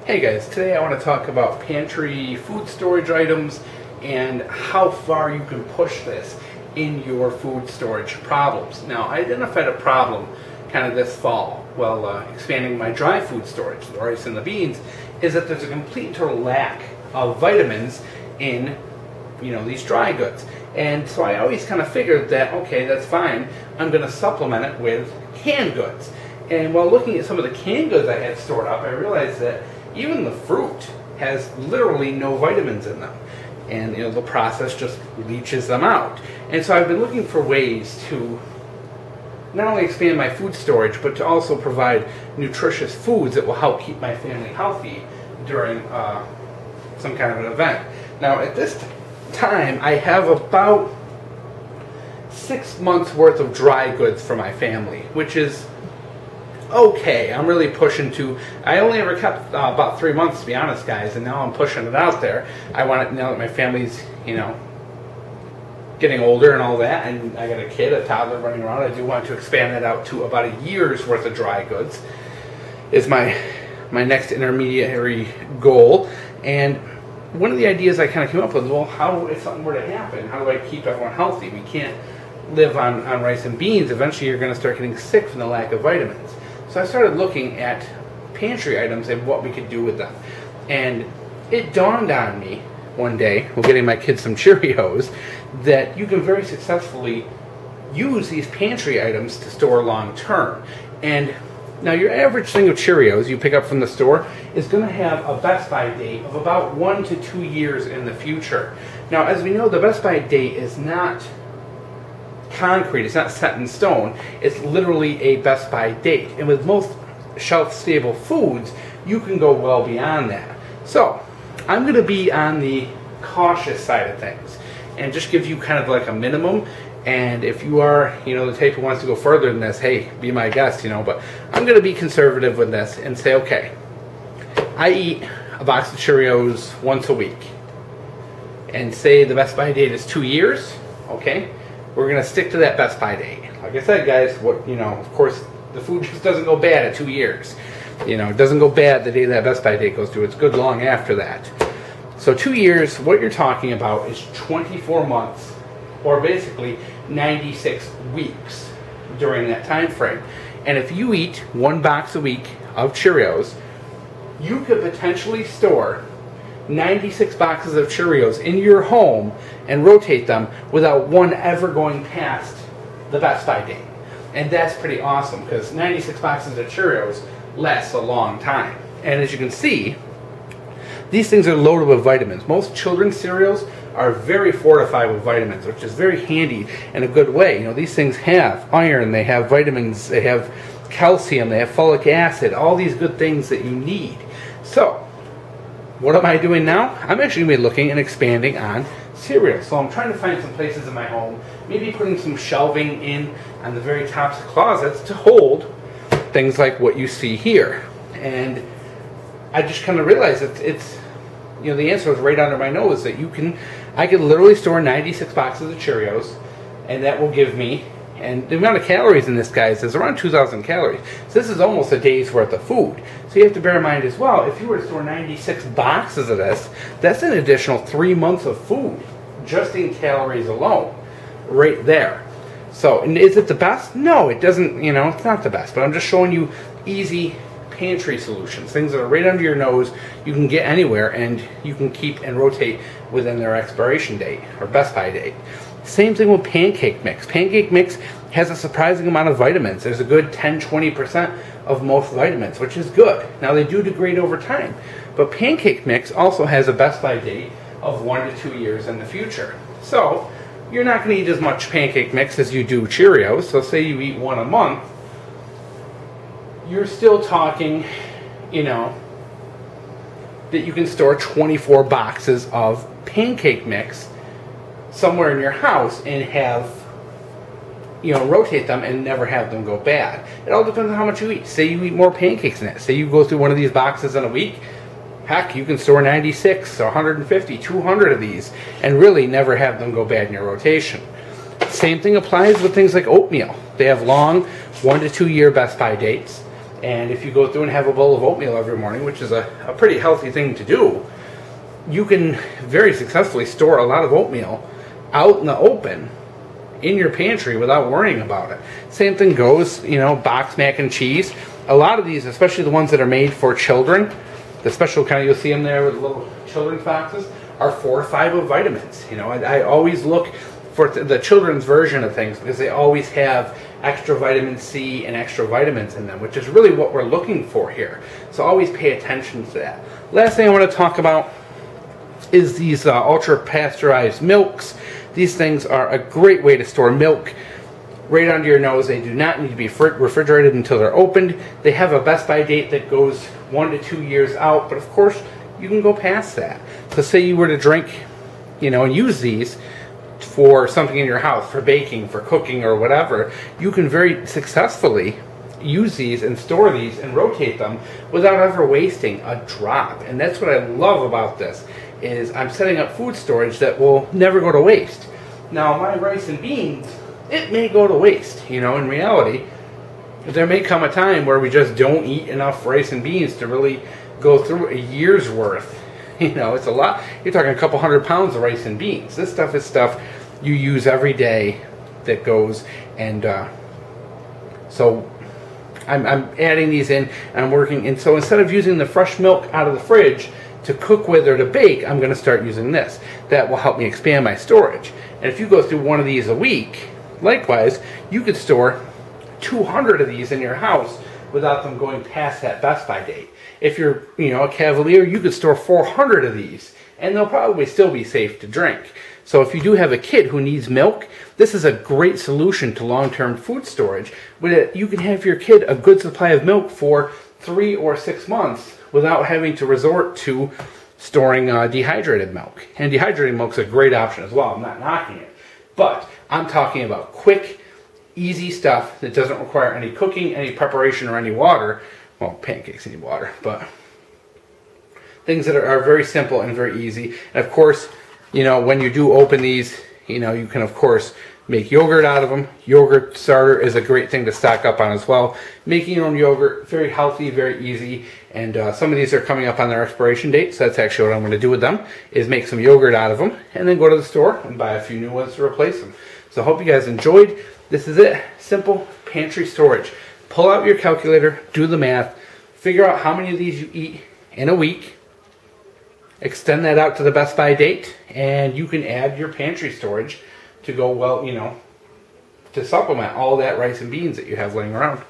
Hey guys, today I want to talk about pantry food storage items and how far you can push this in your food storage problems. Now, I identified a problem kind of this fall while expanding my dry food storage, the rice and the beans, is that there's a complete and total lack of vitamins in these dry goods. And so I always kind of figured that, okay, that's fine, I'm going to supplement it with canned goods. And while looking at some of the canned goods I had stored up, I realized that even the fruit has literally no vitamins in them. And the process just leaches them out. And so I've been looking for ways to not only expand my food storage, but to also provide nutritious foods that will help keep my family healthy during some kind of an event. Now, at this time, I have about 6 months worth of dry goods for my family, which is okay. I'm really pushing to, I only ever kept about 3 months, to be honest, guys, and now I'm pushing it out there. I want it now that my family's, getting older and all that, and I got a kid, a toddler running around. I do want to expand that out to about a year's worth of dry goods is my next intermediary goal. And one of the ideas I kind of came up with, well, how, if something were to happen, how do I keep everyone healthy? We can't live on rice and beans. Eventually you're going to start getting sick from the lack of vitamins. So I started looking at pantry items and what we could do with them. And it dawned on me one day, while getting my kids some Cheerios, that you can very successfully use these pantry items to store long term. And now your average thing of Cheerios you pick up from the store is going to have a best by date of about 1 to 2 years in the future. Now, as we know, the best by date is not concrete, it's not set in stone, it's literally a best by date. And with most shelf stable foods, you can go well beyond that. So I'm going to be on the cautious side of things and just give you kind of like a minimum. And if you are the type who wants to go further than this, hey, be my guest, but I'm going to be conservative with this and say, okay, I eat a box of Cheerios once a week, and say the best by date is 2 years. Okay, we're going to stick to that best by date. Like I said, guys, of course, the food just doesn't go bad at 2 years. It doesn't go bad the day that best by date goes through. It's good long after that. So 2 years, what you're talking about is 24 months, or basically 96 weeks during that time frame. And if you eat 1 box a week of Cheerios, you could potentially store 96 boxes of Cheerios in your home and rotate them without one ever going past the best by date. And that's pretty awesome, because 96 boxes of Cheerios lasts a long time. And as you can see, these things are loaded with vitamins. Most children's cereals are very fortified with vitamins, which is very handy in a good way. These things have iron, they have vitamins, they have calcium, they have folic acid, all these good things that you need. So, what am I doing now? I'm actually going to be looking and expanding on cereal. So I'm trying to find some places in my home, maybe putting some shelving in on the very tops of closets to hold things like what you see here. And I just kind of realized that it's the answer was right under my nose, that I could literally store 96 boxes of Cheerios, and that will give me, and the amount of calories in this, guys, is around 2,000 calories. So this is almost a day's worth of food. So you have to bear in mind as well, if you were to store 96 boxes of this, that's an additional 3 months of food, just in calories alone, right there. So, and is it the best? No, it doesn't, it's not the best, but I'm just showing you easy pantry solutions, things that are right under your nose, you can get anywhere, and you can keep and rotate within their expiration date or best by date. Same thing with pancake mix. Pancake mix has a surprising amount of vitamins. There's a good 10-20% of most vitamins, which is good. Now, they do degrade over time, but pancake mix also has a best by date of 1 to 2 years in the future. So you're not going to eat as much pancake mix as you do Cheerios. So say you eat 1 a month, you're still talking, that you can store 24 boxes of pancake mix somewhere in your house and have, rotate them and never have them go bad. It all depends on how much you eat. Say you eat more pancakes than that. Say you go through one of these boxes in a week, heck, you can store 96, 150, 200 of these and really never have them go bad in your rotation. Same thing applies with things like oatmeal. They have long 1 to 2 year best by dates. And if you go through and have a bowl of oatmeal every morning, which is a pretty healthy thing to do, you can very successfully store a lot of oatmeal out in the open in your pantry without worrying about it. Same thing goes, you know, box mac and cheese. A lot of these, especially the ones that are made for children, the special kind, you'll see them there with little children's boxes, are fortified with vitamins. You know, I always look for the children's version of things because they always have extra vitamin C and extra vitamins in them, which is really what we're looking for here. So always pay attention to that. Last thing I want to talk about is these ultra-pasteurized milks. These things are a great way to store milk right under your nose. They do not need to be refrigerated until they're opened. They have a best by date that goes 1 to 2 years out, but of course you can go past that. So say you were to drink, you know, and use these for something in your house, for baking, for cooking, or whatever, you can very successfully use these and store these and rotate them without ever wasting a drop. And that's what I love about this, is I'm setting up food storage that will never go to waste. Now my rice and beans, it may go to waste. You know, in reality, there may come a time where we just don't eat enough rice and beans to really go through a year's worth. You know, it's a lot. You're talking a couple 100 pounds of rice and beans. This stuff is stuff you use every day that goes, and so I'm adding these in and I'm working. And so instead of using the fresh milk out of the fridge to cook with or to bake, I'm going to start using this. That will help me expand my storage. And if you go through one of these a week, likewise, you could store 200 of these in your house without them going past that best by date. If you're, you know, a cavalier, you could store 400 of these and they'll probably still be safe to drink. So if you do have a kid who needs milk, this is a great solution to long-term food storage. You can have your kid a good supply of milk for 3 or 6 months without having to resort to storing dehydrated milk. And dehydrated milk is a great option as well. I'm not knocking it. But I'm talking about quick, easy stuff that doesn't require any cooking, any preparation, or any water. Well, pancakes need water, but things that are very simple and very easy. And of course, you know, when you do open these, you know, you can of course make yogurt out of them. Yogurt starter is a great thing to stock up on as well. Making your own yogurt, very healthy, very easy. And some of these are coming up on their expiration date, so that's actually what I'm going to do with them, is make some yogurt out of them and then go to the store and buy a few new ones to replace them. So I hope you guys enjoyed. This is it. Simple pantry storage. Pull out your calculator, do the math, figure out how many of these you eat in a week, extend that out to the best by date, and you can add your pantry storage to go, well, you know, to supplement all that rice and beans that you have laying around.